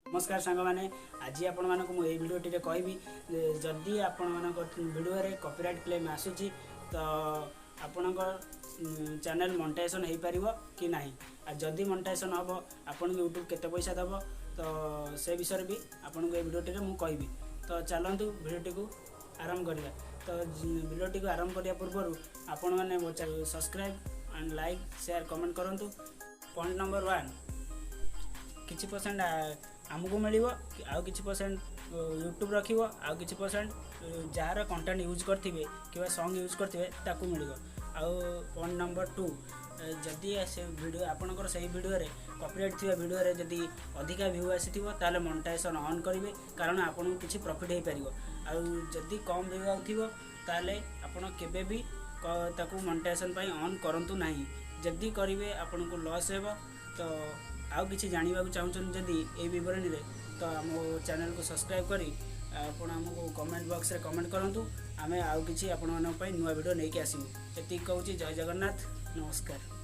नमस्कार सांग मैंने आज आपण मानक मु ए भिडियोटी कहबी जदि आपण मानक भिडियो रे कॉपीराइट क्लेम आसुची तो आपणकर चैनल मोनेटाइजेशन हो पार कि नहीं आ जदि मोनेटाइजेशन हम आपन यूट्यूब केते पैसा दब तो से विषय भी आपन को ए भिडियोटी मु कहबी। तो चलतु भिडियोटी को आरंभ करवा। तो भिडियोटी को आरंभ करने पूर्व आपण मैंने subscribe and like share comment करूँ। पॉइंट नंबर 1 किछि परसेंट आमको मिल आउ किछि परसेंट यूट्यूब रखिबो आउ किछि परसेंट जार कंटेंट यूज करथिबे कि सॉन्ग यूज करथिबे ताकू मिलिबो। आउ पॉइंट नंबर 2 जदि से वीडियो आपनकर सही वीडियो रे कॉपीराइट थिबा वीडियो रे जदि अधिका व्यू आसीथिबो ताले मोनेटाइजेशन ऑन करिवे कारण आपन किछि प्रॉफिट हे परिबो। आउ जदि कम व्यू आउथिबो ताले आपन केबे भी ताकू मोनेटाइजेशन पई ऑन करंतु नाही। जदि करिवे आपन को लॉस हेबो। तो आउ किछि जानिबा को चाहउछन जदि ए विवरणी रे तो हम चैनल को सब्सक्राइब करी आपण हमको कमेंट बॉक्स रे कमेंट करंतु। आमे आउ किछि आपण मानक पई नुवा वीडियो नै के आसीबु। एति कहउछि जय जगन्नाथ नमस्कार।